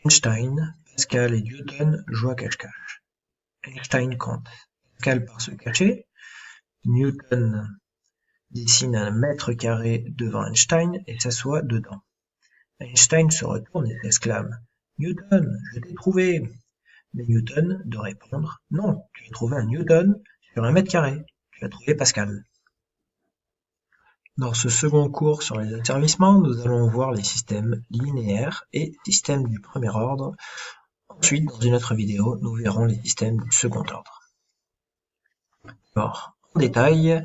Einstein, Pascal et Newton jouent à cache-cache. Einstein compte. Pascal part se cacher. Newton dessine un mètre carré devant Einstein et s'assoit dedans. Einstein se retourne et s'exclame « Newton, je t'ai trouvé !» Mais Newton de répondre « Non, tu as trouvé un Newton sur un mètre carré. Tu as trouvé Pascal. » Dans ce second cours sur les asservissements, nous allons voir les systèmes linéaires et systèmes du premier ordre. Ensuite, dans une autre vidéo, nous verrons les systèmes du second ordre. Alors, en détail, les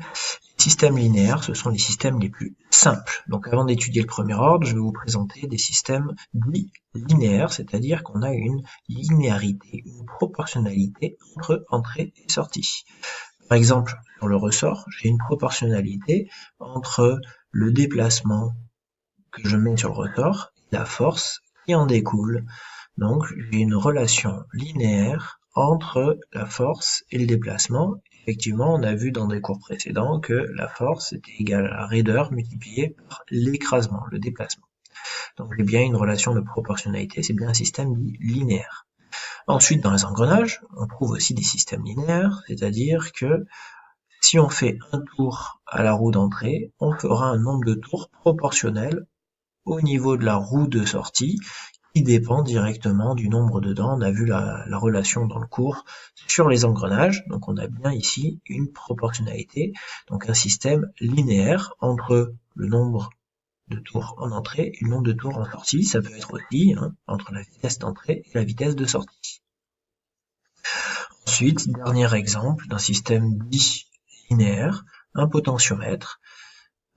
systèmes linéaires, ce sont les systèmes les plus simples. Donc avant d'étudier le premier ordre, je vais vous présenter des systèmes dits linéaires, c'est-à-dire qu'on a une linéarité, une proportionnalité entre entrée et sortie. Par exemple, sur le ressort, j'ai une proportionnalité entre le déplacement que je mets sur le ressort et la force qui en découle. Donc, j'ai une relation linéaire entre la force et le déplacement. Effectivement, on a vu dans des cours précédents que la force était égale à la raideur multipliée par l'écrasement, le déplacement. Donc, j'ai bien une relation de proportionnalité, c'est bien un système linéaire. Ensuite, dans les engrenages, on trouve aussi des systèmes linéaires, c'est-à-dire que si on fait un tour à la roue d'entrée, on fera un nombre de tours proportionnel au niveau de la roue de sortie, qui dépend directement du nombre de dents. On a vu la relation dans le cours sur les engrenages, donc on a bien ici une proportionnalité, donc un système linéaire entre le nombre de tours en entrée et le nombre de tours en sortie. Ça peut être aussi entre la vitesse d'entrée et la vitesse de sortie. Ensuite, dernier exemple d'un système dit linéaire, un potentiomètre.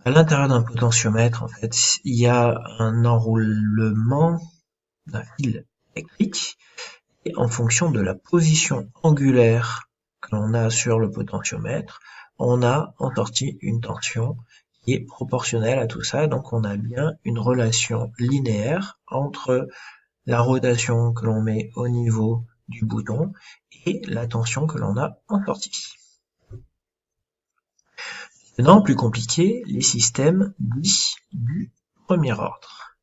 À l'intérieur d'un potentiomètre, en fait, il y a un enroulement d'un fil électrique et en fonction de la position angulaire que l'on a sur le potentiomètre, on a en sortie une tension qui est proportionnelle à tout ça. Donc on a bien une relation linéaire entre la rotation que l'on met au niveau du bouton et la tension que l'on a en sortie. Maintenant, plus compliqué, les systèmes dits du premier ordre.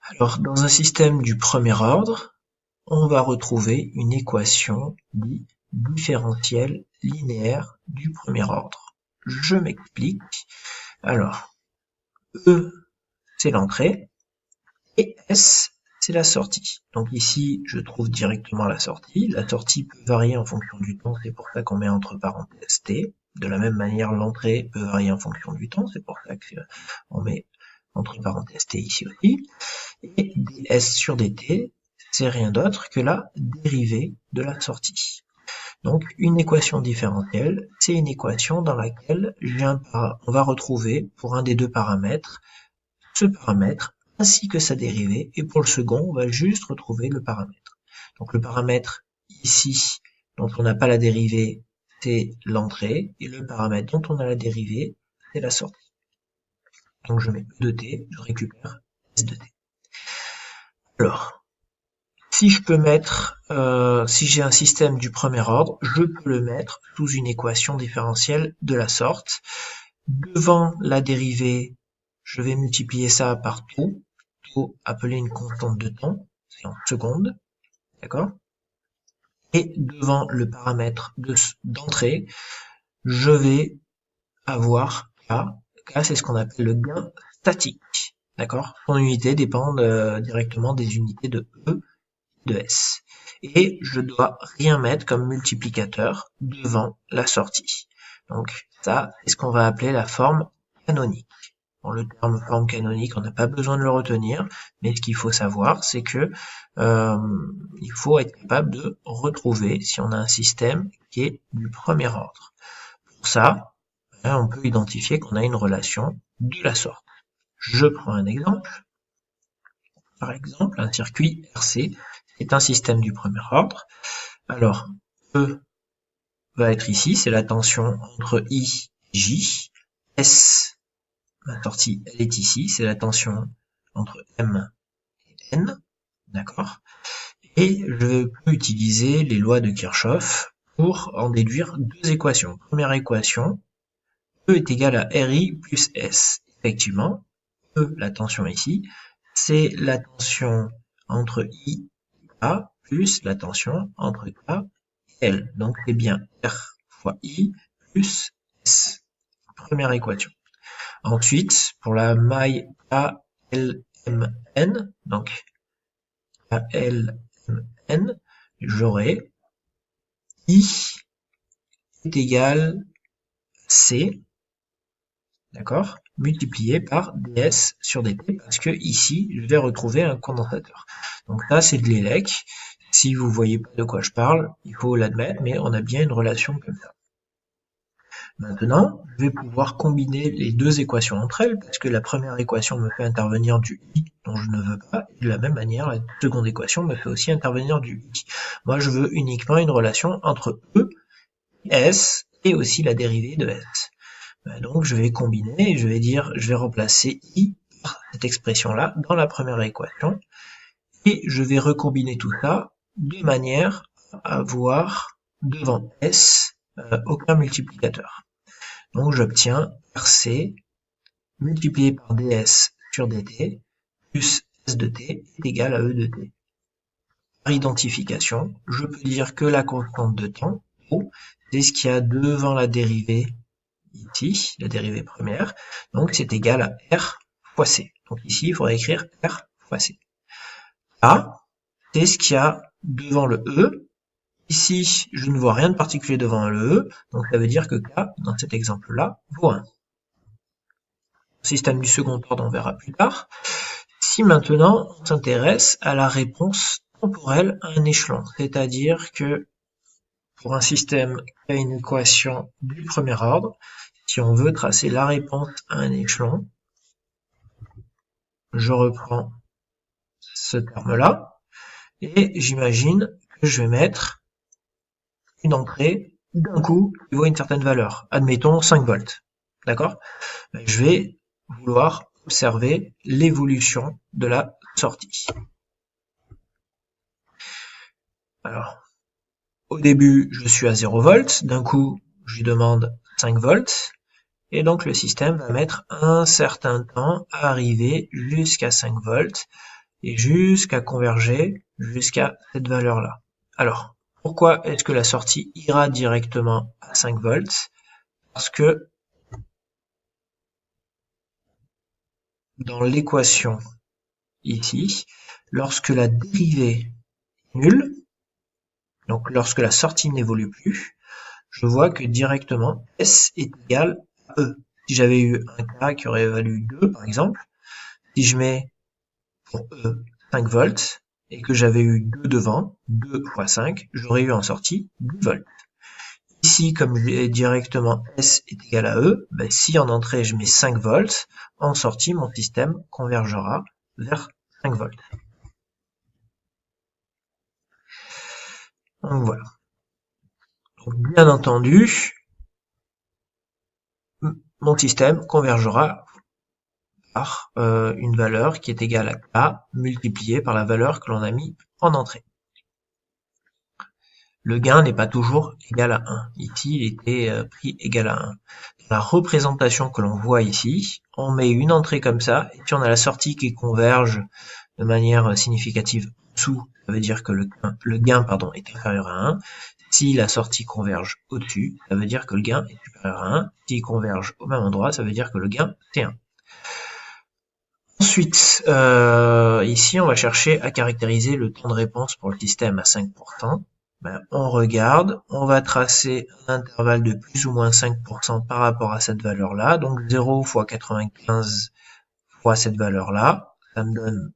Alors, dans un système du premier ordre, on va retrouver une équation dite différentielle linéaire du premier ordre. Je m'explique. Alors, E, c'est l'entrée, et S, c'est la sortie. Donc ici, je trouve directement la sortie. La sortie peut varier en fonction du temps, c'est pour ça qu'on met entre parenthèses T. De la même manière, l'entrée peut varier en fonction du temps, c'est pour ça qu'on met entre parenthèses T ici aussi. Et ds sur dt, c'est rien d'autre que la dérivée de la sortie. Donc une équation différentielle, c'est une équation dans laquelle on va retrouver pour un des deux paramètres, ce paramètre ainsi que sa dérivée, et pour le second, on va juste retrouver le paramètre. Donc le paramètre ici, dont on n'a pas la dérivée, c'est l'entrée, et le paramètre dont on a la dérivée, c'est la sortie. Donc je mets E de t, je récupère S de t. Alors, si je peux mettre, si j'ai un système du premier ordre, je peux le mettre sous une équation différentielle de la sorte. Devant la dérivée, je vais multiplier ça par taux appelé une constante de temps, c'est en secondes, d'accord? Et devant le paramètre d'entrée, je vais avoir K. K, c'est ce qu'on appelle le gain statique, d'accord? Son unité dépend directement des unités de E et de S. Et je dois rien mettre comme multiplicateur devant la sortie. Donc ça, c'est ce qu'on va appeler la forme canonique. Bon, le terme forme canonique, on n'a pas besoin de le retenir, mais ce qu'il faut savoir, c'est que il faut être capable de retrouver si on a un système qui est du premier ordre. Pour ça, on peut identifier qu'on a une relation de la sorte. Je prends un exemple. Par exemple, un circuit RC est un système du premier ordre. Alors, E va être ici, c'est la tension entre I et J. S, ma sortie, elle est ici, c'est la tension entre M et N, d'accord? Et je peux utiliser les lois de Kirchhoff pour en déduire deux équations. Première équation, E est égal à RI plus S. Effectivement, E, la tension ici, c'est la tension entre I et K plus la tension entre K et L. Donc c'est bien R fois I plus S. Première équation. Ensuite, pour la maille KLMN, donc KLMN, j'aurai I est égal C, d'accord, multiplié par ds sur dt, parce que ici, je vais retrouver un condensateur. Donc là, c'est de l'élec. Si vous voyez pas de quoi je parle, il faut l'admettre, mais on a bien une relation comme ça. Maintenant, je vais pouvoir combiner les deux équations entre elles, parce que la première équation me fait intervenir du i dont je ne veux pas, et de la même manière, la seconde équation me fait aussi intervenir du i. Moi, je veux uniquement une relation entre e et s, et aussi la dérivée de s. Donc, je vais combiner, et je vais remplacer i par cette expression-là dans la première équation, et je vais recombiner tout ça de manière à avoir devant s aucun multiplicateur. Donc j'obtiens RC multiplié par ds sur dt plus s de t est égal à e de t. Par identification, je peux dire que la constante de temps, ρ, c'est ce qu'il y a devant la dérivée ici, la dérivée première, donc c'est égal à R fois C. Donc ici, il faudrait écrire R fois C. A, c'est ce qu'il y a devant le E. Ici, je ne vois rien de particulier devant le E, donc ça veut dire que K, dans cet exemple-là, vaut 1. Système du second ordre, on verra plus tard. Si maintenant, on s'intéresse à la réponse temporelle à un échelon, c'est-à-dire que pour un système qui a une équation du premier ordre, si on veut tracer la réponse à un échelon, je reprends ce terme-là, et j'imagine que je vais mettre une entrée d'un coup qui vaut une certaine valeur, admettons 5 volts, d'accord? Je vais vouloir observer l'évolution de la sortie. Alors, au début, je suis à 0 volts, d'un coup, je lui demande 5 volts, et donc le système va mettre un certain temps à arriver jusqu'à 5 volts, et jusqu'à converger jusqu'à cette valeur-là. Alors, pourquoi est-ce que la sortie ira directement à 5 volts? Parce que dans l'équation ici, lorsque la dérivée est nulle, donc lorsque la sortie n'évolue plus, je vois que directement S est égal à E. Si j'avais eu un K qui aurait valu 2 par exemple, si je mets pour E 5 volts et que j'avais eu 2 devant, 2 fois 5, j'aurais eu en sortie 10 volts. Ici, comme j'ai directement S est égal à E, ben si en entrée je mets 5 volts, en sortie mon système convergera vers 5 volts. Donc voilà. Donc, bien entendu, mon système convergera par une valeur qui est égale à K multipliée par la valeur que l'on a mis en entrée. Le gain n'est pas toujours égal à 1. Ici, il était pris égal à 1. Dans la représentation que l'on voit ici, on met une entrée comme ça, et puis on a la sortie qui converge de manière significative en dessous, ça veut dire que le gain est inférieur à 1. Si la sortie converge au-dessus, ça veut dire que le gain est supérieur à 1. S'il converge au même endroit, ça veut dire que le gain c'est 1. Ensuite, ici, on va chercher à caractériser le temps de réponse pour le système à 5%. On regarde, on va tracer un intervalle de plus ou moins 5% par rapport à cette valeur-là. Donc 0 fois 95 fois cette valeur-là, ça me donne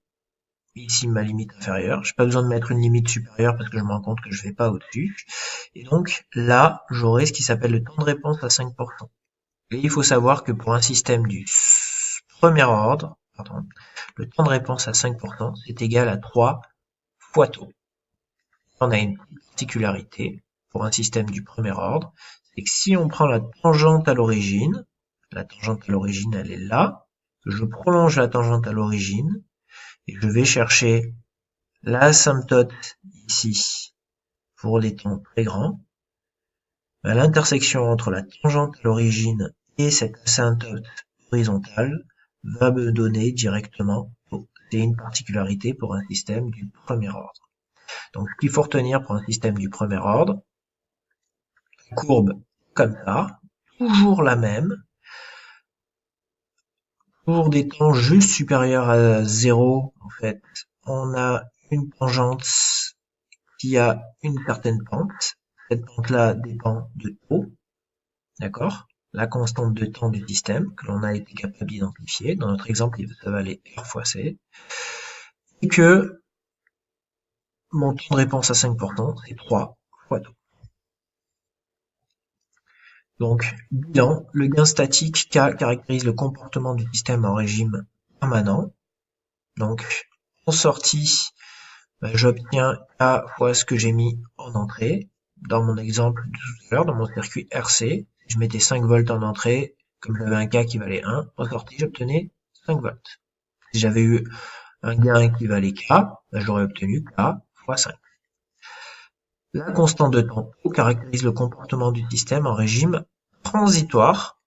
ici ma limite inférieure. J'ai pas besoin de mettre une limite supérieure parce que je me rends compte que je vais pas au-dessus. Et donc là, j'aurai ce qui s'appelle le temps de réponse à 5%. Et il faut savoir que pour un système du premier ordre, le temps de réponse à 5%, c'est égal à 3 fois taux. On a une particularité pour un système du premier ordre, c'est que si on prend la tangente à l'origine elle est là, je prolonge la tangente à l'origine, et je vais chercher l'asymptote ici pour des temps très grands. L'intersection entre la tangente à l'origine et cette asymptote horizontale va me donner directement C'est une particularité pour un système du premier ordre. Donc, ce qu'il faut retenir pour un système du premier ordre, courbe comme ça, toujours la même, pour des temps juste supérieurs à 0, en fait, on a une tangente qui a une certaine pente. Cette pente-là dépend de taux, d'accord? La constante de temps du système que l'on a été capable d'identifier. Dans notre exemple, ça va aller R fois C. Et que mon temps de réponse à 5%, c'est 3 fois taux. Donc, bilan, le gain statique K caractérise le comportement du système en régime permanent. Donc, en sortie, j'obtiens K fois ce que j'ai mis en entrée. Dans mon exemple de tout à l'heure, dans mon circuit RC, je mettais 5 volts en entrée, comme j'avais un K qui valait 1, en sortie j'obtenais 5 volts. Si j'avais eu un gain qui valait K, j'aurais obtenu K fois 5. La constante de temps caractérise le comportement du système en régime transitoire.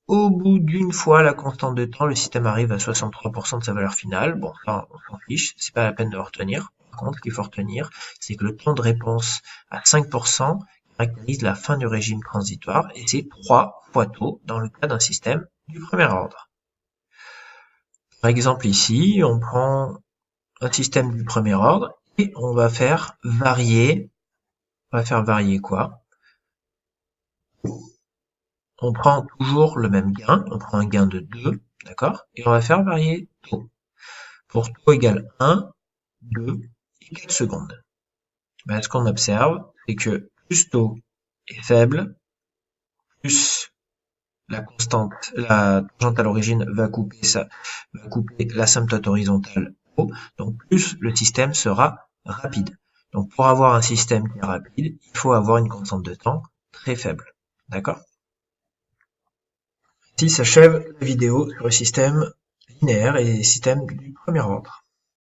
Au bout d'une fois la constante de temps, le système arrive à 63% de sa valeur finale. Bon, ça, on s'en fiche, c'est pas la peine de le retenir. Par contre, ce qu'il faut retenir, c'est que le temps de réponse à 5% caractérise la fin du régime transitoire, et c'est 3 fois taux dans le cas d'un système du premier ordre. Par exemple ici, on prend un système du premier ordre, et on va faire varier quoi? On prend toujours le même gain, on prend un gain de 2, d'accord? Et on va faire varier taux. Pour taux égale 1, 2 et 4 secondes. Ben, ce qu'on observe, c'est que plus taux est faible, plus la constante, la tangente à l'origine va couper l'asymptote horizontale taux, donc plus le système sera rapide. Donc pour avoir un système qui est rapide, il faut avoir une constante de temps très faible. D'accord? Ainsi s'achève la vidéo sur le système linéaire et les systèmes du premier ordre.